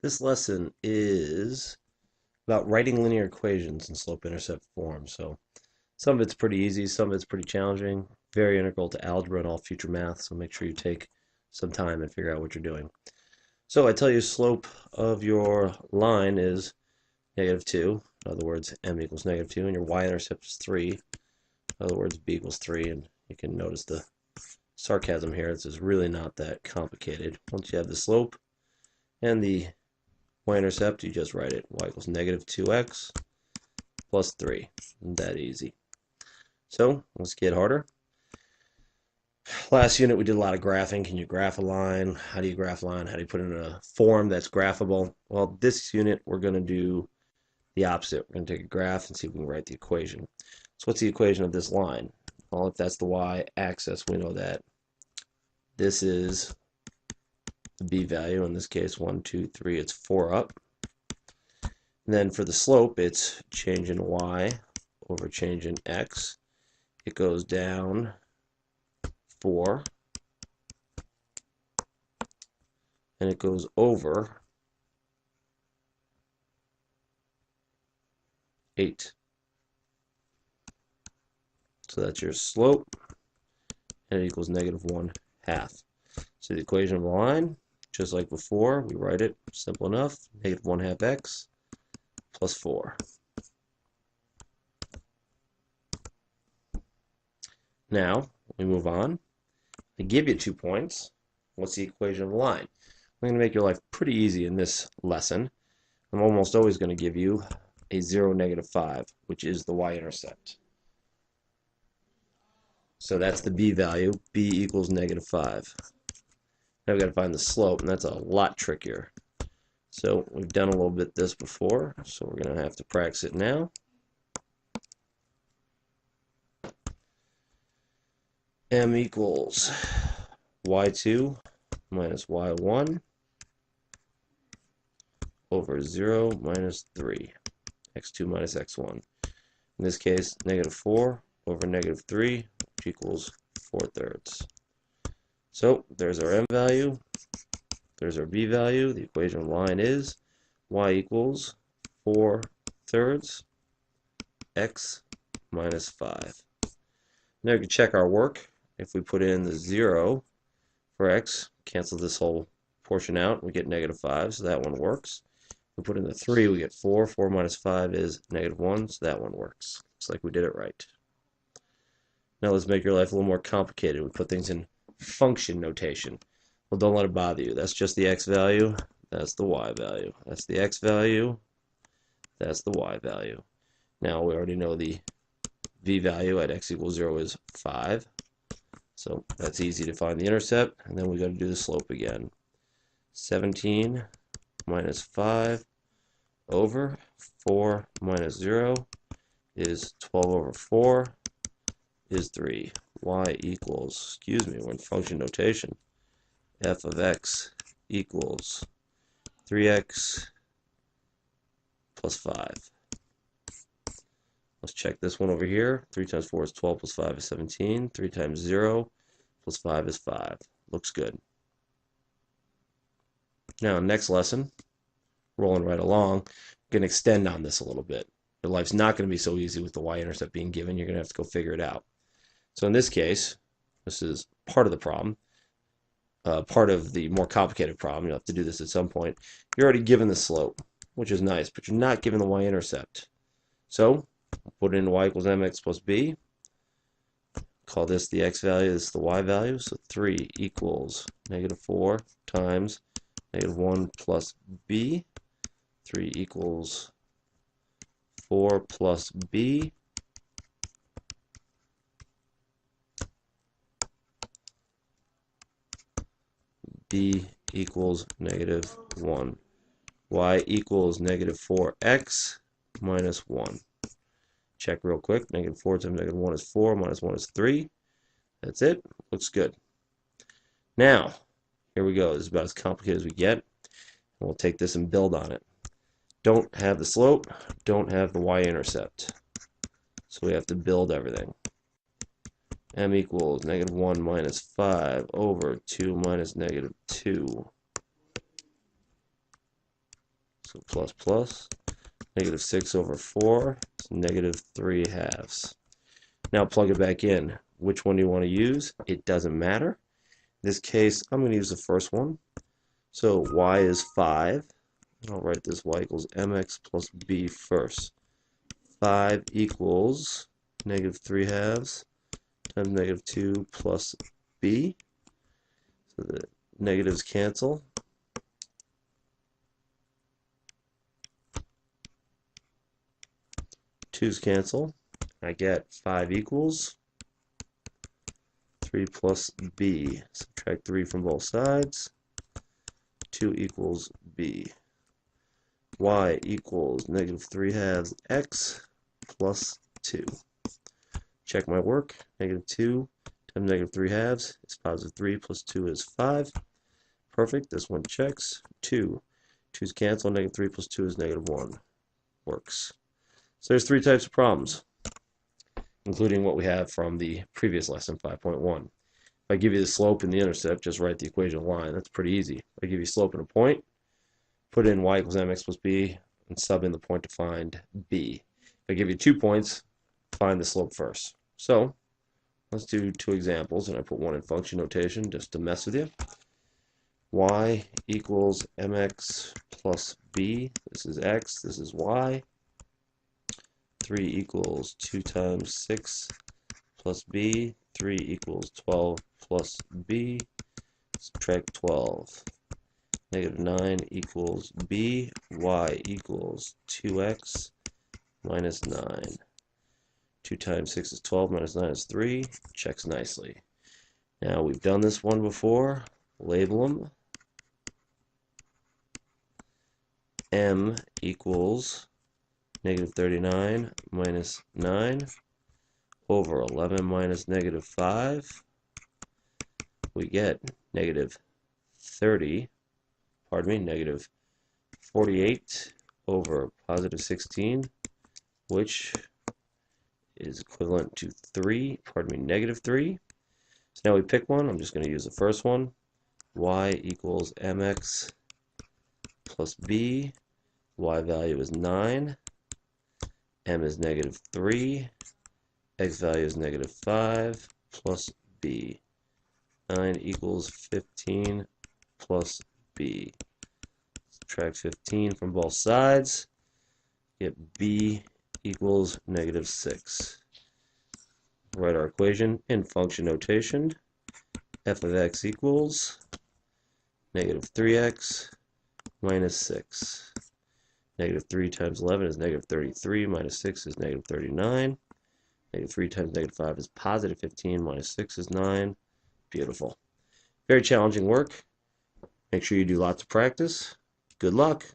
This lesson is about writing linear equations in slope-intercept form. So some of it's pretty easy, some of it's pretty challenging, very integral to algebra and all future math, so make sure you take some time and figure out what you're doing. So I tell you slope of your line is -2, in other words, m equals -2, and your y-intercept is 3, in other words, b equals 3, and you can notice the sarcasm here. This is really not that complicated. Once you have the slope and the y-intercept, you just write it. Y equals -2x plus 3. Isn't that easy? So let's get harder. Last unit we did a lot of graphing. Can you graph a line? How do you graph a line? How do you put it in a form that's graphable? Well, this unit we're going to do the opposite. We're going to take a graph and see if we can write the equation. So what's the equation of this line? Well, if that's the y-axis, we know that this is the b value. In this case, 1, 2, 3, it's 4 up. And then for the slope, it's change in y over change in x. It goes down 4, and it goes over 8. So that's your slope, and it equals -1/2. So the equation of the line, just like before, we write it simple enough, -1/2 x plus 4. Now, we move on. I give you 2 points. What's the equation of the line? I'm going to make your life pretty easy in this lesson. I'm almost always going to give you a 0, -5, which is the y-intercept. So that's the b value. B equals -5. Now we've got to find the slope, and that's a lot trickier. So we've done a little bit this before, so we're going to have to practice it now. M equals y2 minus y1 over 0 minus 3, x2 minus x1. In this case, -4 over -3, which equals 4/3. So there's our m value, there's our b value. The equation of the line is y equals 4/3 x minus 5. Now we can check our work. If we put in the 0 for x, cancel this whole portion out, we get -5, so that one works. If we put in the 3, we get 4. 4 minus 5 is -1, so that one works. Looks like we did it right. Now let's make your life a little more complicated. We put things in function notation. Well, don't let it bother you. That's just the x value. That's the y value. That's the x value. That's the y value. Now we already know the v value at x equals 0 is 5. So that's easy to find the intercept. And then we got to do the slope again. 17 minus 5 over 4 minus 0 is 12 over 4 is 3. Y equals, we're in function notation. F of x equals 3x plus 5. Let's check this one over here. 3 times 4 is 12 plus 5 is 17. 3 times 0 plus 5 is 5. Looks good. Now, next lesson, rolling right along, we're going to extend on this a little bit. Your life's not going to be so easy with the y-intercept being given. You're going to have to go figure it out. So in this case, this is part of the problem. Part of the more complicated problem. You'll have to do this at some point. You're already given the slope, which is nice, but you're not given the y-intercept. So put in y equals mx plus b. Call this the x value, this is the y value. So 3 equals -4 times -1 plus b. 3 equals 4 plus b. B equals -1. Y equals -4x minus 1. Check real quick. -4 times -1 is 4, minus 1 is 3. That's it. Looks good. Now, here we go. This is about as complicated as we get. We'll take this and build on it. Don't have the slope, don't have the y-intercept. So we have to build everything. M equals -1 minus 5 over 2 minus -2. So plus plus. Negative 6 over 4 is negative 3 halves. Now plug it back in. Which one do you want to use? It doesn't matter. In this case, I'm going to use the first one. So y is 5. I'll write this y equals mx plus b first. 5 equals negative 3 halves times negative 2 plus b. So the negatives cancel. Twos cancel. I get 5 equals 3 plus b. Subtract 3 from both sides. 2 equals b. Y equals negative 3 halves x plus 2. Check my work. Negative 2 times negative 3 halves is positive 3 plus 2 is 5. Perfect. This one checks. 2. 2's cancel. Negative 3 plus 2 is negative 1. Works. So there's 3 types of problems, including what we have from the previous lesson, 5.1. If I give you the slope and the intercept, just write the equation line. That's pretty easy. If I give you slope and a point, put in y equals mx plus b, and sub in the point to find b. If I give you 2 points, find the slope first. So let's do 2 examples, and I put one in function notation just to mess with you. Y equals mx plus b. This is x, this is y. 3 equals 2 times 6 plus b. 3 equals 12 plus b. Subtract 12. Negative 9 equals b. Y equals 2x minus 9. 2 times 6 is 12, minus 9 is 3. Checks nicely. Now, we've done this one before. Label them. M equals negative 39 minus 9 over 11 minus negative 5. We get negative 48 over positive 16, which is equivalent to negative 3. So now we pick one. I'm just going to use the first one. Y equals mx plus b. Y value is 9. M is negative 3. X value is negative 5 plus b. 9 equals 15 plus b. Subtract 15 from both sides. Get b equals negative 6. Write our equation in function notation. F of x equals negative 3x minus 6. Negative 3 times 11 is negative 33, minus 6 is negative 39. Negative 3 times negative 5 is positive 15, minus 6 is 9. Beautiful. Very challenging work. Make sure you do lots of practice. Good luck.